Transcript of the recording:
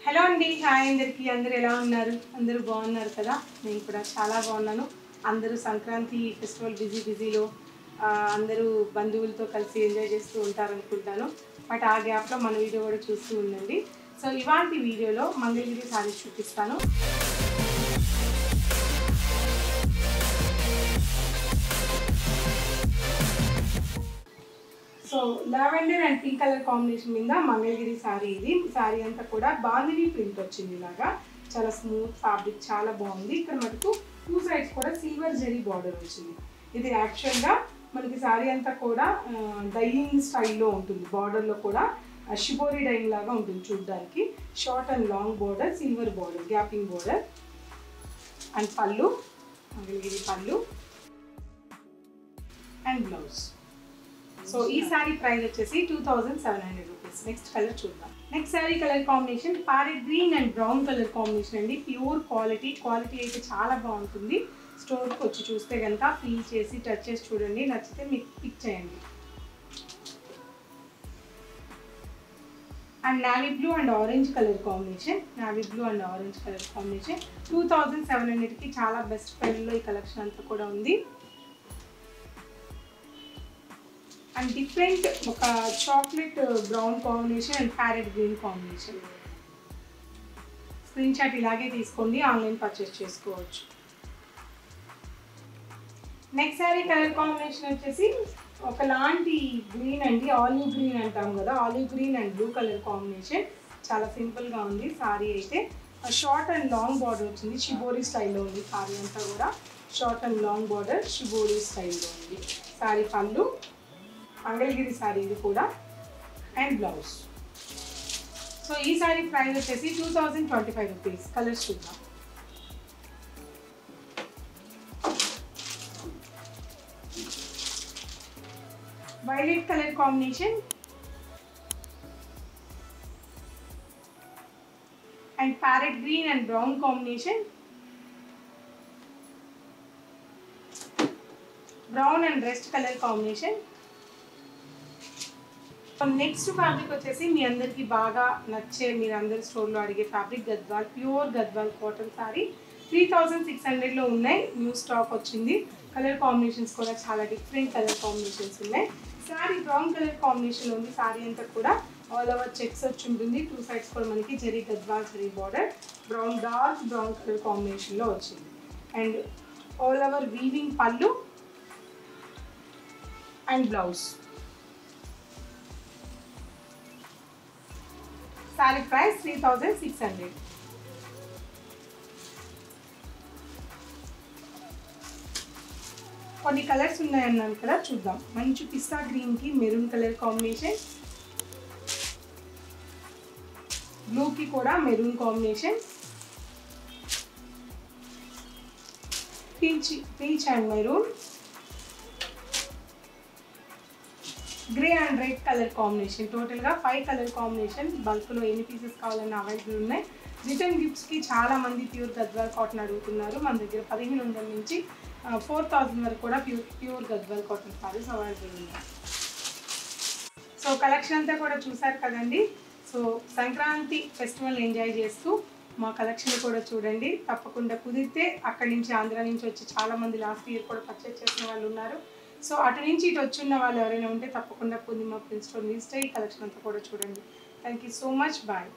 Hello అండి, hi అందరికీ. అందరూ ఎలా ఉన్నారు? అందరూ బాగున్నారు కదా? నేను కూడా చాలా బాగున్నాను. అందరూ సంక్రాంతి ఫెస్టివల్ బిజీలో అందరూ బంధువులతో కలిసి ఎంజాయ్ చేస్తూ ఉంటారనుకుంటాను. బట్ ఆ గ్యాప్లో మన వీడియో కూడా చూస్తూ ఉండండి. సో ఇవాంటి వీడియోలో మంగళగిరి సారీస్ చూపిస్తాను. So lavender and pink colour combination మీద మంగళగిరి సారీ. ఇది సారీ అంతా కూడా బాందిని ప్రింట్ వచ్చింది. ఇలాగా చాలా స్మూత్ ఫ్యాబ్రిక్, చాలా బాగుంది. ఇక్కడ మనకు 2 సైడ్స్ కూడా సిల్వర్ జరీ బార్డర్ వచ్చింది. ఇది యాక్చువల్గా మనకి సారీ అంతా కూడా డైయింగ్ స్టైల్లో ఉంటుంది. బార్డర్లో కూడా షిబోరి డైయింగ్ లాగా ఉంటుంది చూడడానికి. Short and long border, silver border, gaping border and పళ్ళు, మంగళగిరి పళ్ళు అండ్ బ్లౌజ్. సో ఈ సారీ ప్రైస్ వచ్చేసి 2700 రూపీస్. నెక్స్ట్ కలర్ చూద్దాం. Next sari colour combination parrot green and brown colour combination అండి. ప్యూర్ క్వాలిటీ అయితే చాలా బాగుంటుంది. స్టోర్కి వచ్చి చూస్తే కనుక ఫీల్ చేసి టచ్ చేసి చూడండి, నచ్చితే మీకు పిక్ చేయండి. And navy blue and orange colour combination, 2700కి చాలా బెస్ట్ ప్రైస్లో ఈ కలెక్షన్ అంతా కూడా ఉంది. అండ్ డిఫరెంట్ ఒక chocolate brown combination and parrot green combination. Screenshot ఇలాగే తీసుకోండి, ఆన్లైన్ పర్చేస్ చేసుకోవచ్చు. నెక్స్ట్ సారీ కలర్ కాంబినేషన్ వచ్చేసి ఒకలాంటి గ్రీన్ అండి, ఆలివ్ గ్రీన్ అంటాం కదా, olive green and blue colour combination. చాలా సింపుల్గా ఉంది సారీ అయితే. షార్ట్ అండ్ లాంగ్ బార్డర్ వచ్చింది, షిబోరి స్టైల్లో ఉంది సారీ అంతా కూడా. Short and long border shibori స్టైల్లో ఉంది. సారీ పళ్ళు, మంగళగిరి సారీ ఇది కూడా, అండ్ బ్లౌజ్. సో ఈ సారీ ప్రైస్ వచ్చేసి 2025 రూపీస్. కలర్స్ చూద్దాం. Violet colour combination and parrot green and brown combination, brown and rest colour combination. Next fabric వచ్చేసి మీ అందరికీ బాగా నచ్చే, మీరు అందరి స్టోర్లో అడిగే fabric Gadwal, pure Gadwal cotton sari. 3600లో ఉన్నాయి. న్యూ స్టాక్ వచ్చింది. కలర్ కాంబినేషన్స్ కూడా చాలా డిఫరెంట్ కలర్ కాంబినేషన్స్ ఉన్నాయి. సారీ బ్రౌన్ కలర్ కాంబినేషన్ ఉంది. సారీ అంతా కూడా ఆల్ ఓవర్ చెక్స్ వచ్చి ఉంటుంది. 2 సైడ్స్ కూడా మనకి zari Gadwal zari border, brown dark brown colour కాంబినేషన్లో వచ్చింది. అండ్ ఆల్ ఓవర్ వీవింగ్ పళ్ళు అండ్ బ్లౌజ్. Sorry price 3600. కొన్ని కలర్స్ ఉన్నాయన్నాను కదా, చూద్దాం. మంచి పిస్తా గ్రీన్కి మెరూన్ కలర్ కాంబినేషన్, బ్లూకి కూడా maroon combination, peach and maroon, grey and red colour combination. టోటల్గా 5 కలర్ కాంబినేషన్. బల్క్లో ఎన్ని పీసెస్ కావాలన్నా అవైలబుల్ ఉన్నాయి. రిటర్న్ గిఫ్ట్స్కి చాలామంది ప్యూర్ గద్వాల్ కాటన్ అడుగుతున్నారు. మన దగ్గర 1500 నుంచి 4000 వరకు కూడా pure Gadwal cotton saris available ఉన్నాయి. సో కలెక్షన్ అంతా కూడా చూసారు కదండి. సో సంక్రాంతి ఫెస్టివల్ ఎంజాయ్ చేస్తూ మా కలెక్షన్ కూడా చూడండి. తప్పకుండా కుదిరితే అక్కడి నుంచి, ఆంధ్ర నుంచి వచ్చి చాలామంది లాస్ట్ ఇయర్ కూడా పర్చేస్ చేసిన వాళ్ళు ఉన్నారు. సో అటు నుంచి ఇటు వచ్చున్న వాళ్ళు ఎవరైనా ఉంటే తప్పకుండా పూర్ణిమ ప్రిన్స్ స్టోర్ విజిట్ అయ్యి కలెక్షన్ అంతా కూడా చూడండి. Thank you so much. Bye.